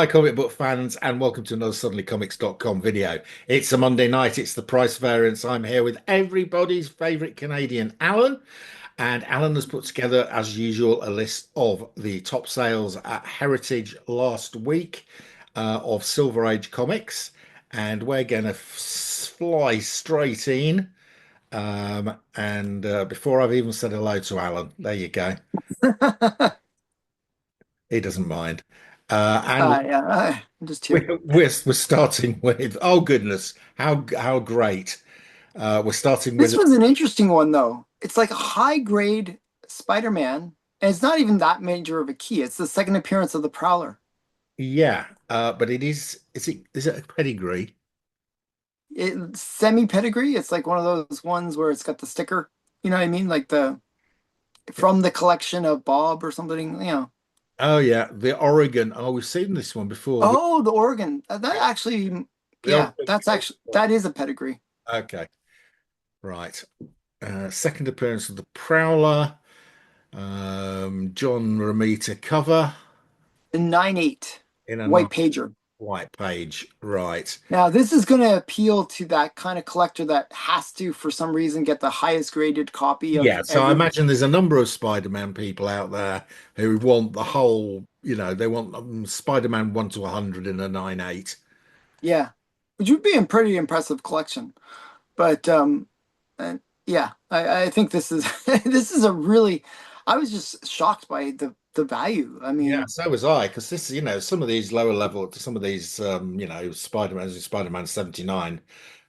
Hi, comic book fans, and welcome to another SuddenlyComics.com video. It's a Monday night, it's the price variance. I'm here with everybody's favorite Canadian, Alan. And Alan has put together, as usual, a list of the top sales at Heritage last week of Silver Age comics. And we're going to fly straight in. And before I've even said hello to Alan, there you go. He doesn't mind. And Yeah, I'm just here. we're starting with, oh goodness, how great. We're starting This with, was an interesting one, though. It's like a high grade Spider-Man, and it's not even that major of a key. It's the second appearance of the Prowler. yeah, but is it a pedigree? It's semi pedigree. It's like one of those ones where it's got the sticker. You know what I mean? Like the from the collection of Bob or something. Oh yeah, the Oregon. Oh, we've seen this one before. Oh, the Oregon. That actually, The yeah, Oregon that's actually that is a pedigree. Okay, right. Second appearance of the Prowler. John Romita cover The 9/8 in a nice white pager. white page. Right. Now, this is going to appeal to that kind of collector that has to, for some reason, get the highest graded copy of Yeah, so I every. imagine there's a number of Spider-Man people out there who want the whole, they want Spider-Man 1 to 100 in a 9/8. Yeah, which would be a pretty impressive collection. But and yeah, I think this is this is a really. I was just shocked by the value. I Yeah, mean, so was I, because this, some of these lower level, some of these, Spider-Man 79,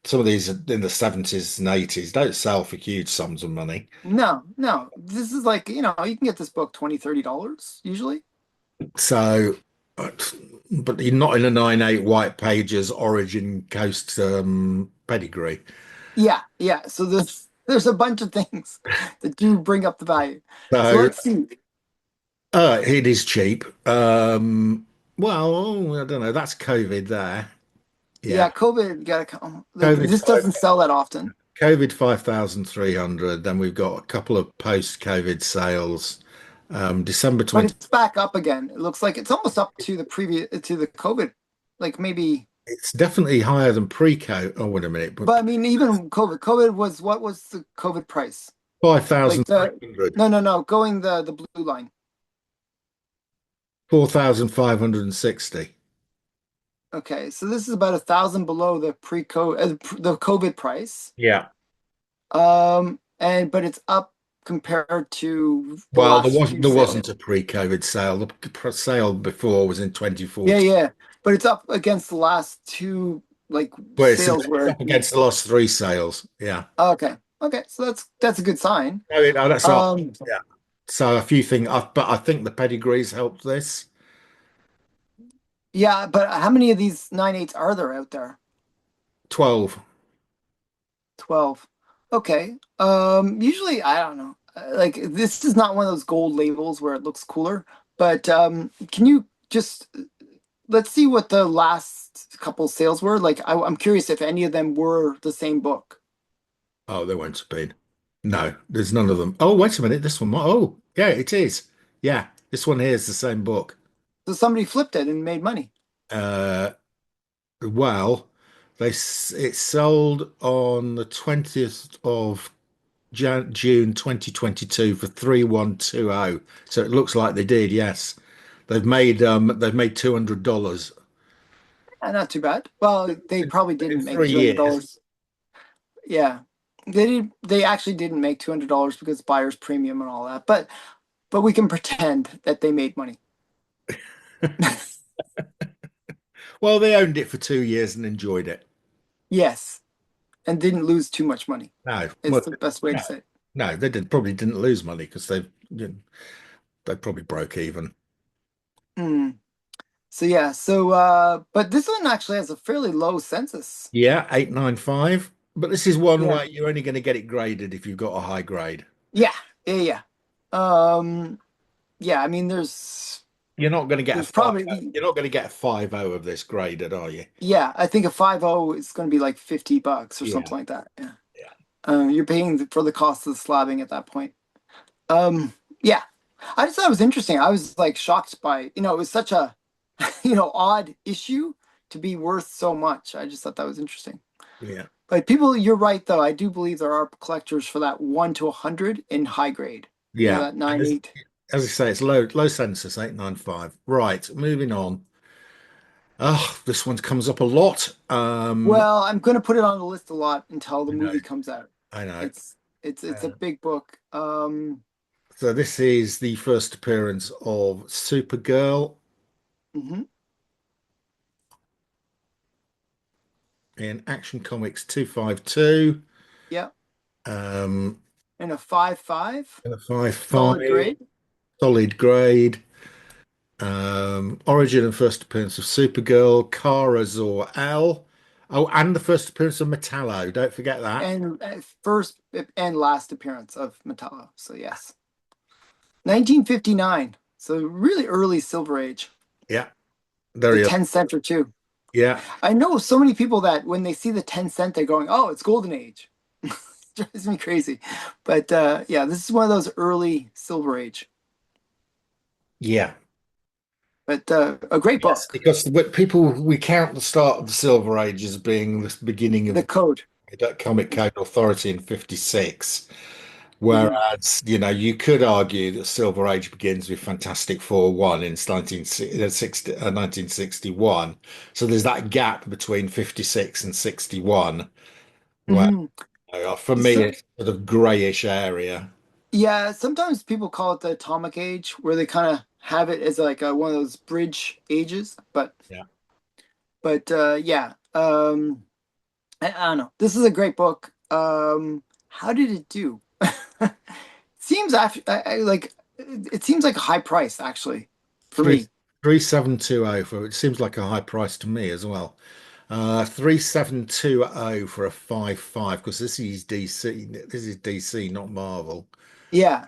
some of these in the 70s and 80s don't sell for huge sums of money. no, no, this is like you can get this book $20-$30 usually. So, but you're not in a 9/8 white pages Origin Coast pedigree. Yeah, yeah. So there's a bunch of things that do bring up the value. So So, let's see. it is cheap. Well, I don't know. That's COVID there. Yeah. Yeah, COVID got to come. Like COVID this doesn't sell that often. COVID 5,300. Then we've got a couple of post-COVID sales. December But 20. it's back up again. It looks like it's almost up to the previous to the COVID, like maybe. It's definitely higher than pre-COVID. Oh, wait a minute, But but I mean, even COVID. COVID was what was the COVID price? Like the 5,300, no, going the blue line. 4,560. Okay, so this is about 1,000 below the pre-COVID the COVID price. Yeah. And but it's up compared to the Well, last few there sales. wasn't a pre-COVID sale. The sale before was in Yeah, 2014. yeah, but it's up against the last two like Well, it's sales where. up against the last three sales. Yeah. Okay. Okay. So that's a good sign. That's up. Um, Yeah. So a few things, but I think the pedigrees helped this. yeah, but how many of these 9/8s are there out there? 12. 12. Okay. Usually I don't know. Like this is not one of those gold labels where it looks cooler, but can you just let's see what the last couple sales were? Like I'm curious if any of them were the same book. Oh, there won't have been. No, there's none of them. Oh, wait a minute. This one. Oh, yeah, it is. Yeah, this one here is the same book. So somebody flipped it and made money. Uh, well, it sold on the 20th of June 2022 for 3,120. So it looks like they did, yes. They've made $200 Not too bad. Well, they probably in didn't make 3 years. $200. Yeah. They actually didn't make $200 because buyer's premium and all that. But we can pretend that they made money. Well, they owned it for 2 years and enjoyed it. Yes, and didn't lose too much money. No, It's well, the best way to no, say it. no, probably didn't lose money because they probably broke even. Mm. So yeah, but this one actually has a fairly low census. Yeah, 895. But this is one Yeah. where you're only going to get it graded if you've got a high grade. Yeah. Yeah. Yeah. Yeah, I mean You're not going to get a there's five. probably You're not going to get a 5.0 of this graded, are you? yeah, I think a 5.0 is going to be like $50 or Yeah, something like that. Yeah. yeah. You're paying for the cost of the slabbing at that point. Um, yeah, I just thought it was interesting. I was like shocked by, it was such a odd issue to be worth so much. I just thought that was interesting. Yeah. But people, you're right though. I do believe there are collectors for that 1 to 100 in high grade. Yeah. That And 9.8. as I say, it's low census, 895. Right, moving on. Oh, this one comes up a lot. Well, I'm going to put it on the list a lot until the I know, movie comes out. I know. It's a Uh, big book. so this is the first appearance of Supergirl Mhm. in Action Comics 252. Yeah, Um, and a 5.5 and a 5.5 solid grade. solid grade. Origin and first appearance of Supergirl, Kara Zor-El. Oh, and the first appearance of Metallo. Don't forget that. And first and last appearance of Metallo. So yes, 1959. So really early Silver Age. Yeah, The very. 10 cent or two. Yeah, I know so many people that when they see the 10 cent, they're going, "Oh, it's Golden Age." Drives me crazy. But yeah, this is one of those early Silver Age. yeah. But a great Yes, book. because we count the start of the Silver Age as being the beginning of The the Code. Comic Code Authority in 56. Mhm. Whereas, you could argue that Silver Age begins with Fantastic Four 1 in 1961. So there's that gap between 56 and 61, where Mhm. for me So, it's sort of grayish area. yeah, sometimes people call it the Atomic Age, where they kind of have it as like one of those bridge ages. Yeah. But yeah, I don't know. This is a great book. How did it do? Seems after like it seems like a high price actually for Three me. 3720 for it seems like a high price to me as well. 3720 for a 5.5 because this is DC. This is DC, not Marvel. Yeah.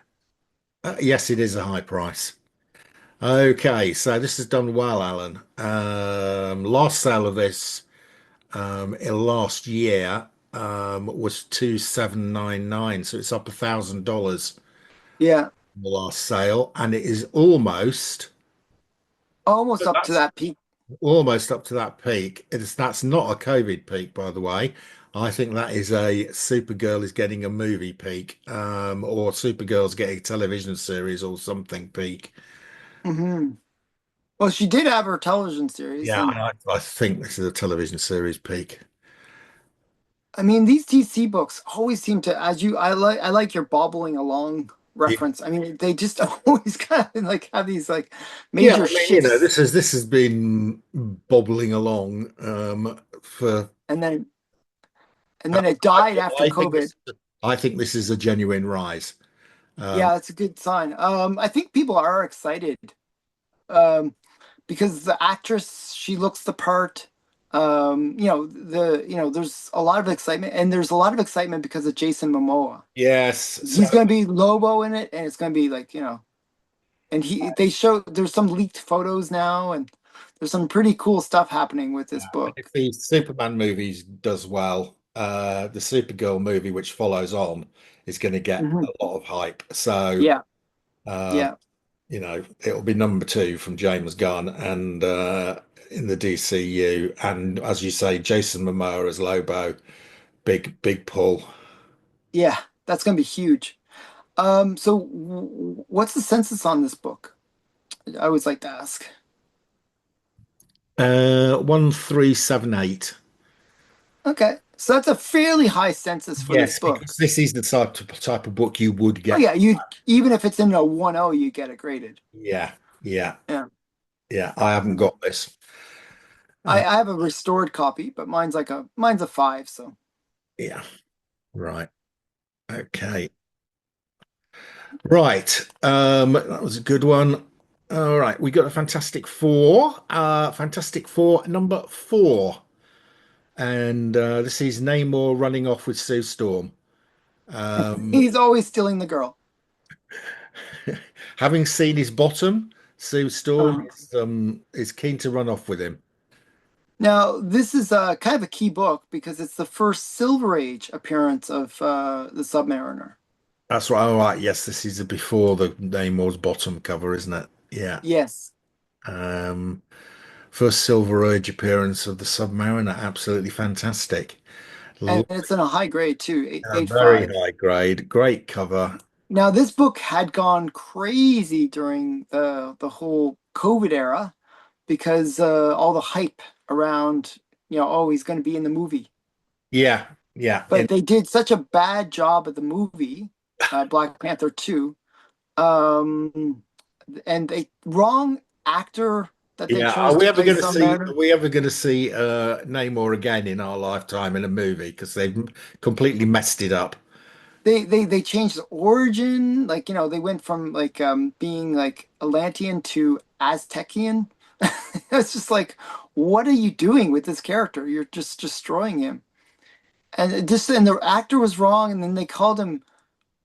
Yes, it is a high price. Okay, so this has done well, Alan. Last sale of this in last year was 2799, so it's up $1,000 Yeah. the last sale, and it is almost Almost up to that's that peak. almost up to that peak. That's not a COVID peak, by the way. I think that is a Supergirl is getting a movie peak, or Supergirl's getting a television series or something peak. Hmm. Well, she did have her television series, Yeah, and I think this is a television series peak. I mean these DC books always seem to, as you, I like your bobbling along Yeah, reference. I mean they just always kind of like have these like yeah. major I mean, shifts, this has been bobbling along for. and then it died after I think COVID. this is a genuine rise. Um, Yeah, that's a good sign. I think people are excited. Um, because the actress, she looks the part. There's a lot of excitement, and there's a lot of excitement because of Jason Momoa. yes. So He's gonna be Lobo in it, and it's gonna be like, and they show there's some leaked photos now, and there's some pretty cool stuff happening with this if book. the Superman movies does well, the Supergirl movie, which follows on, is going to get Hmm. a lot of hype. So, Yeah, um, yeah, it'll be number two from James Gunn and in the DCU. And as you say, Jason Momoa as Lobo, big pull. yeah. That's gonna be huge. So what's the census on this book? I always like to ask. 1378. Okay, so that's a fairly high census for this Yes, because book. this is the type of book you would Oh get. yeah, you even if it's in a 1.0, you get it graded. Yeah, yeah, Yeah. yeah. I haven't got this. Uh, I have a restored copy, but mine's a 5, so yeah, right. Okay. Right. That was a good one. All right, we got a Fantastic Four. Fantastic Four number four. And this is Namor running off with Sue Storm. Um, he's always stealing the girl. having seen his bottom, Sue Storm Uh, is keen to run off with him. Now, this is kind of a key book because it's the first Silver Age appearance of the Submariner. That's right. All right. Yes, this is before the Namor's bottom cover, isn't it? Yeah. Yes. Um, first Silver Age appearance of the Submariner. Absolutely fantastic. And L- it's in a high grade too, eight Very five. high grade. Great cover. Now this book had gone crazy during the whole COVID era because all the hype around, oh, he's going to be in the movie. Yeah, yeah. But they did such a bad job of the movie, Black Panther 2. Um, and they wrong actor that they Yeah. chose to play Are Submariner. we ever going to see Namor again in our lifetime in a movie? Because they've completely messed it up. They changed the origin, like they went from like being like Atlantean to Aztecian. It's just like, what are you doing with this character? You're just destroying him. And the actor was wrong, and then they called him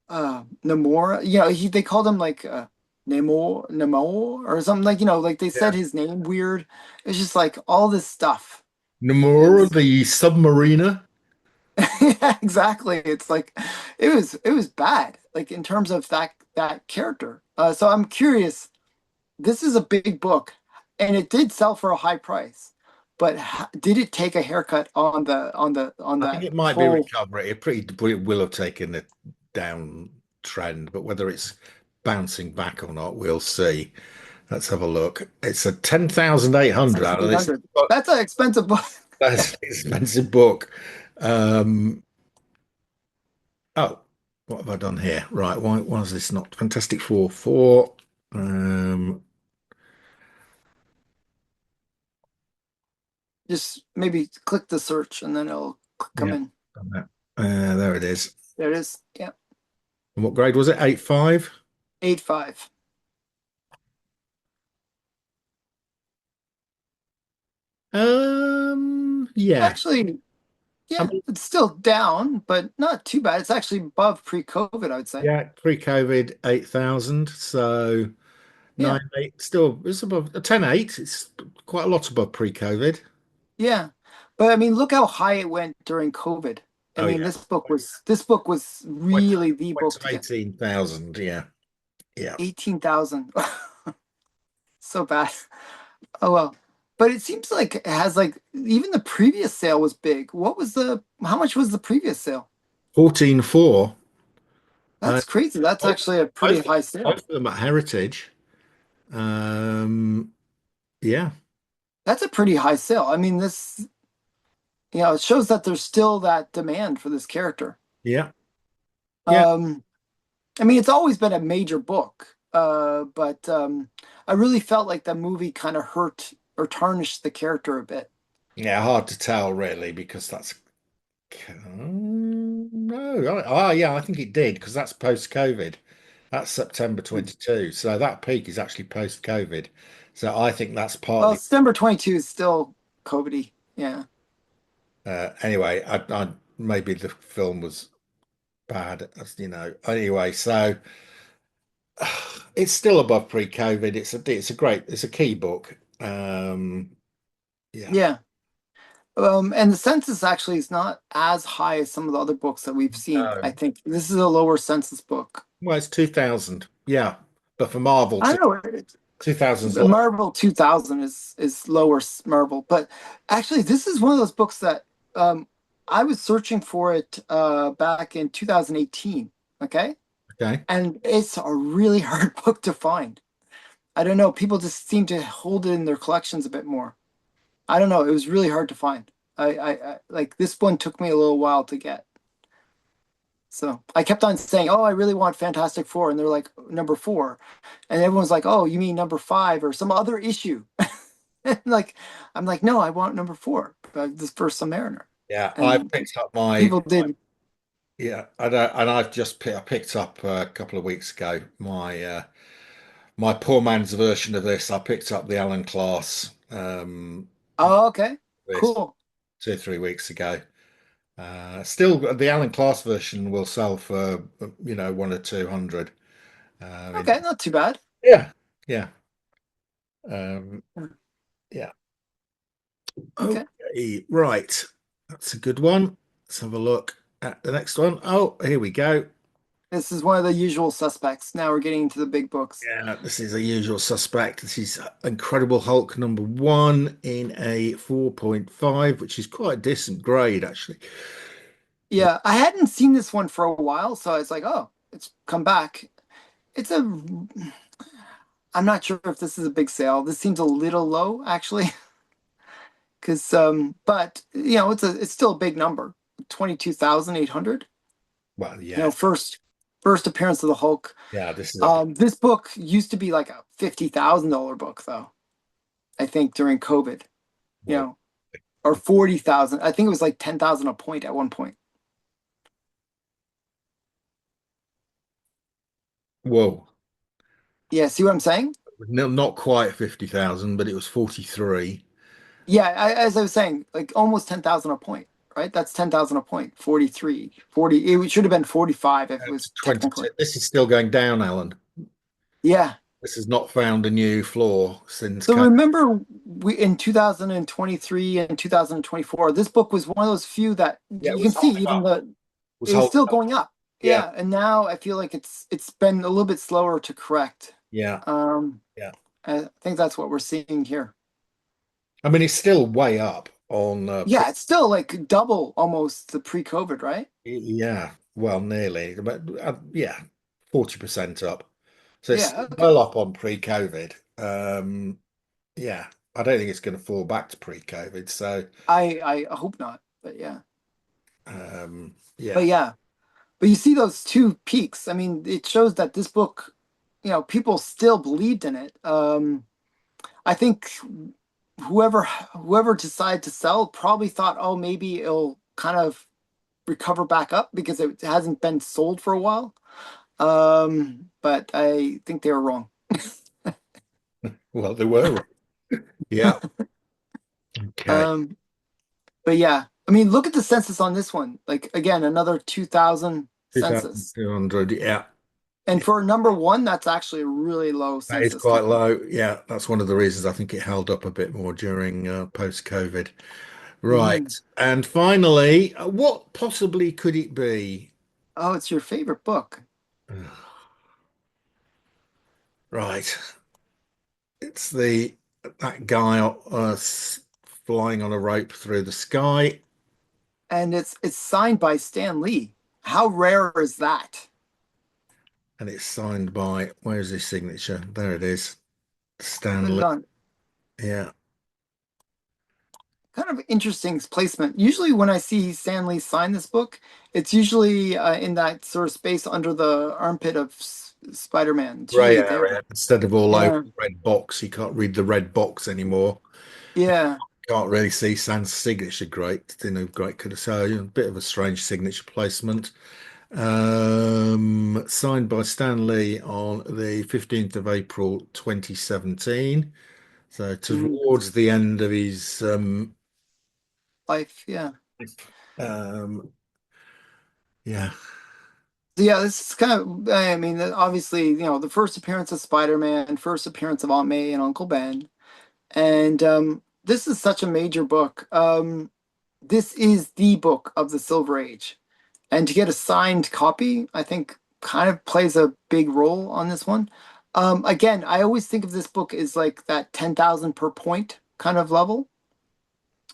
Namora. They called him like Namor or something, like like they said Yeah. his name weird. It's just like all this stuff. Namor, It's the Submariner. yeah, exactly. It's like it was bad, like in terms of that character. So I'm curious. This is a big book, and it did sell for a high price, but did it take a haircut on I think that it might be whole? recovering. It will have taken a down trend, but whether it's bouncing back or not, we'll see. Let's have a look. It's a 10,800 It's out of this. 800. That's an expensive book. That's an expensive book. Um, oh, what have I done here? Right, why is this not Fantastic Four? Four. Um, Just maybe click the search, and then it'll come yeah, in. done that. There it is. There it is. Yeah, And what grade was it? 8.5? 8.5. Yeah. Actually, I yeah, mean, it's still down, but not too bad. It's actually above pre-COVID, I would say. yeah, pre-COVID 8,000. So Yeah, 9.8, still it's above a 10.8. It's quite a lot above pre-COVID. yeah. But I mean, look how high it went during COVID. I Oh mean, yeah. this book was Went really the went book to to get. 18,000. Yeah. Yeah. 18,000. So bad. Oh well. But it seems like it has like even the previous sale was big. How much was the previous sale? 14.4. Uh, That's crazy. That's both, actually a pretty both, high sale. both of them at Heritage. Um, yeah. That's a pretty high sale. I mean, it shows that there's still that demand for this character. Yeah. Yeah. Um, I mean, it's always been a major book, but I really felt like the movie kind of hurt or tarnished the character a bit. Yeah. Hard to tell really because that's no. Oh, yeah, I think it did because that's post-COVID. That's September 22. So that peak is actually post-COVID. So I think that's Well, partly. September 22 is still COVID. Yeah. Anyway, maybe the film was bad, Anyway, so it's still above pre-COVID. It's a key book. Yeah. Yeah. And the census actually is not as high as some of the other books that we've seen. I No. think this is a lower census book. Well, it's 2000. Yeah. But for Marvel, I don't know. 2000's The low. Marvel 2000 is lower Marvel, but actually this is one of those books that I was searching for it back in 2018. Okay, Okay. and it's a really hard book to find. I don't know. People just seem to hold it in their collections a bit more. I don't know. It was really hard to find. I like this one took me a little while to get. So I kept on saying, "Oh, I really want Fantastic Four," and they're like number four, and everyone's like, "Oh, you mean number five or some other issue?" Like I'm like, "No, I want number four, this first Submariner," Yeah, I and picked up my people did. yeah, and I picked up a couple of weeks ago my poor man's version of this. I picked up the Alan Class Oh, okay, this cool. 2 or 3 weeks ago. Still, the Alan Class version will sell for 1 or 200. Okay, not too bad. Yeah, yeah, um, yeah. Okay, Okay, right. That's a good one. Let's have a look at the next one. Oh, here we go. This is one of the usual suspects. Now we're getting into the big books. Yeah, this is a usual suspect. This is Incredible Hulk #1 in a 4.5, which is quite a decent grade, actually. Yeah, I hadn't seen this one for a while, so I was like, oh, it's come back. It's a, I'm not sure if this is a big sale. This seems a little low, actually, because but it's still a big number, 22,800. Well, You yeah, know, first appearance of the Hulk. yeah, this is a This book used to be like a $50,000 book, though. I think during COVID, you well, know, or 40,000. I think it was like 10,000 a point at one point. whoa. Yeah, see what I'm saying? No, not quite 50,000, but it was 43. Yeah, as I was saying, like almost 10,000 a point, right? That's 10,000 a point. 43, 40. It should have been 45 if it To was 22. technically. This is still going down, Alan. Yeah. This has not found a new floor since So COVID. remember we in 2023 and 2024, this book was one of those few that Yeah, it you can was see holding even up. the Was it was holding still up. going up. Yeah, Yeah, and now I feel like it's been a little bit slower to correct. yeah, Um, yeah. I think that's what we're seeing here. I mean, it's still way up on pre. Yeah, it's still like double almost the pre-COVID, right? Yeah, well, nearly, but yeah, 40% up. So it's Yeah, okay. well up on pre-COVID. Yeah, I don't think it's going to fall back to pre-COVID. So, I hope not, but yeah. yeah, But yeah, but you see those two peaks. I mean, it shows that this book, people still believed in it. I think whoever decided to sell probably thought, oh, maybe it'll kind of recover back up because it hasn't been sold for a while. But I think they were wrong. well, they were. Yeah. Okay. Um, but yeah, I mean, look at the census on this one. Like again, another 2,000 census. 2,200. Yeah. And for number one, that's actually a really low That is census quite count. low. Yeah, that's one of the reasons I think it held up a bit more during post-COVID. Mhm. Right. And finally, what possibly could it be? Oh, it's your favorite book. Right. It's the that guy flying on a rope through the sky, And it's signed by Stan Lee. How rare is that? and it's signed by, where's his signature? There it is. I'll put it Stanley. on. Yeah. Kind of interesting placement. Usually, when I see Stan Lee sign this book, it's usually in that sort of space under the armpit of Spider-Man. It's Grey usually there. area instead of all over Yeah, the red box. You can't read the red box anymore. yeah. Can't really see Sans signature great. Great could have said a bit of a strange signature placement. Signed by Stan Lee on the 15th of April 2017. So Mhm. towards the end of his Life, yeah. um yeah. So yeah, this is kind of. I mean, obviously, the first appearance of Spider-Man, first appearance of Aunt May and Uncle Ben, and this is such a major book. This is the book of the Silver Age. And to get a signed copy, I think kind of plays a big role on this one. Again, I always think of this book as like that 10,000 per point kind of level.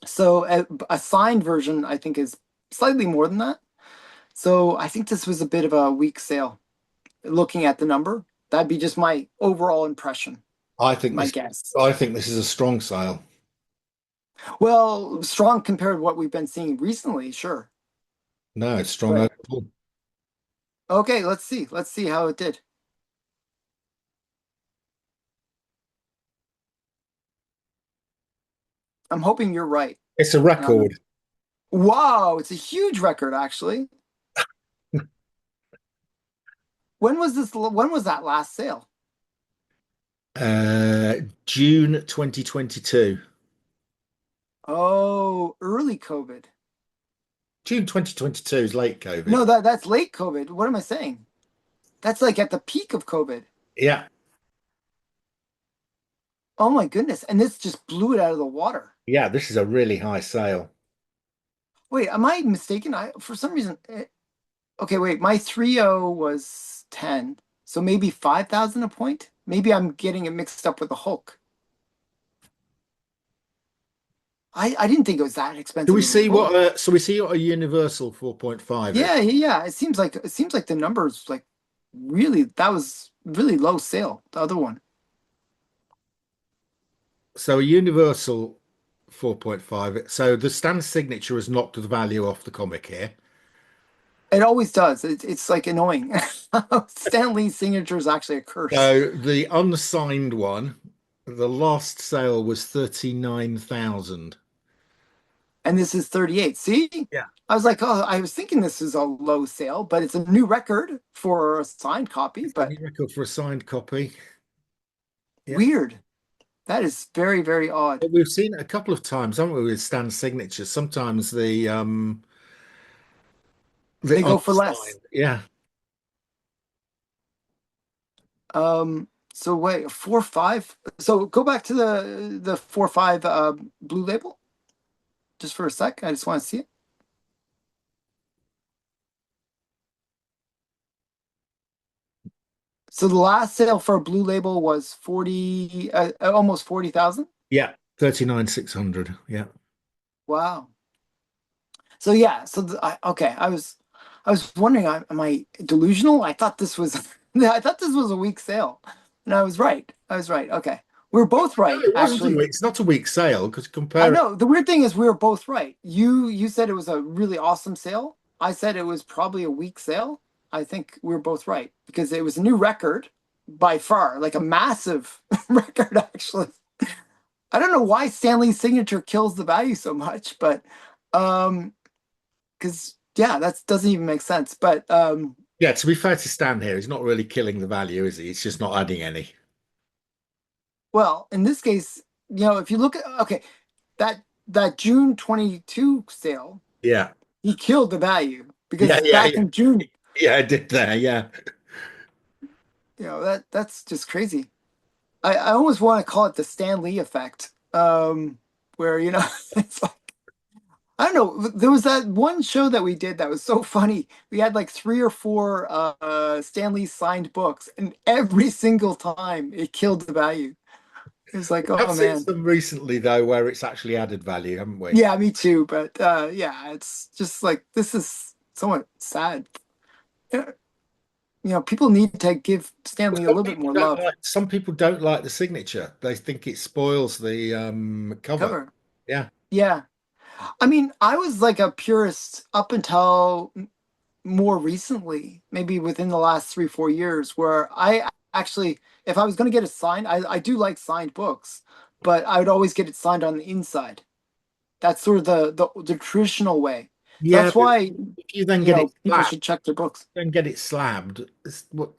So a signed version, I think, is slightly more than that. So I think this was a bit of a weak sale. Looking at the number, that'd be just my overall impression, I think my this guess. I think this is a strong sale. Well, strong compared to what we've been seeing recently, sure. No, it's strong But overall. okay, let's see. Let's see how it did. I'm hoping you're right. It's a record. Um, wow, it's a huge record, actually. When was this? When was that last sale? June 2022. Oh, early COVID. June 2022 is late COVID. No, that's late COVID. What am I saying? That's like at the peak of COVID. Yeah, Oh my goodness! And this just blew it out of the water. yeah, this is a really high sale. Wait, am I mistaken? I for some reason, Okay, wait, my 3.0 was 10. So maybe 5,000 a point? Maybe I'm getting it mixed up with the Hulk. I didn't think it was that Do we expensive of a see book. what? So we see what a Universal 4.5 is. Yeah, yeah, yeah. It seems like the numbers like really that was really low sale, the other one. So a Universal 4.5. So the Stan signature has knocked the value off the comic here. It always does. It's like annoying. Stan Lee's signature is actually a curse. So the unsigned one, the last sale was 39,000. And this is 38. See? Yeah. I was like, oh, I was thinking this is a low sale, but it's a new record for a signed copy, It's a but new record for a signed copy. Yeah. weird. That is very, very odd. But we've seen it a couple of times, haven't we, with Stan's signatures? Sometimes the They go for less. unsigned. Yeah. So wait, 4.5. So go back to the 4.5 blue label just for a sec. I just want to see it. So the last sale for a blue label was 40, almost 40,000. Yeah. 39,600. Yeah. Wow. So yeah, so okay, I was wondering, am I delusional? I thought this was I thought this was a weak sale. And I was right. I was right. Okay. We're both No, right, it wasn't a actually. week. It's not a week sale because I compare it. know. The weird thing is we were both right. You said it was a really awesome sale. I said it was probably a weak sale. I think we were both right because it was a new record by far, like a massive record actually. I don't know why Stanley's signature kills the value so much, but um because yeah, that doesn't even make sense. But Yeah, to be fair to Stan here, he's not really killing the value, is he? He's just not adding any. well, in this case, if you look at okay, that June 22 sale, Yeah. he killed the value Yeah, because yeah, back yeah. in June, Yeah, I did there. Yeah. that's just crazy. I almost want to call it the Stan Lee effect, where it's like I don't know. There was that one show that we did that was so funny. We had like three or four Stan Lee signed books, and every single time it killed the value. It was like, I've oh seen man. some recently though where it's actually added value, haven't we? Yeah, me too. But yeah, it's just like this is somewhat sad. Yeah, people need to give Well, Stanley a little bit more love. some people don't like the signature. They think it spoils the cover. Cover. Yeah. Yeah. I mean, I was like a purist up until more recently, maybe within the last 3, 4 years, where I actually, if I was going to get it signed, I do like signed books, but I would always get it signed on the inside. That's sort of the traditional way. So Yeah, that's but why, if you then get it people slabbed, should check their books. then get it slabbed, it's what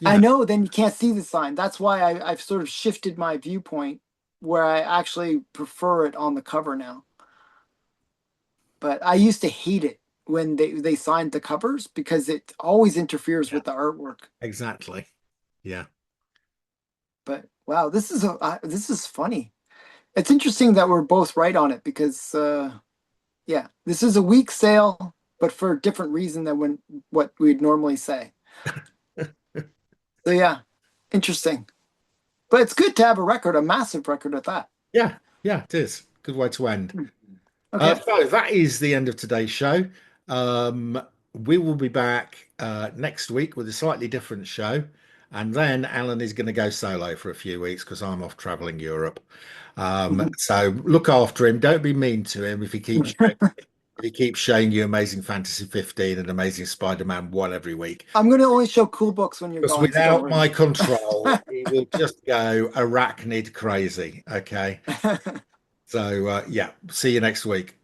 I know, then you can't see the sign. That's why I've sort of shifted my viewpoint where I actually prefer it on the cover now. But I used to hate it when they signed the covers because it always interferes yeah, with the artwork. exactly. Yeah. But wow, this is funny. It's interesting that we're both right on it because yeah, this is a weak sale, but for a different reason than what we'd normally say. So yeah, interesting. But it's good to have a record, a massive record at that. Yeah, yeah, it is. Good way to end. Hmm. Okay. So that is the end of today's show. We will be back next week with a slightly different show. And then Alan is going to go solo for a few weeks because I'm off traveling Europe. So look after him. Don't be mean to him if he keeps showing you Amazing Fantasy 15 and Amazing Spider-Man 1 every week. I'm gonna only show cool books when you're Because gone, so don't without worry. my control, he will just go arachnid crazy. Okay. So yeah, see you next week.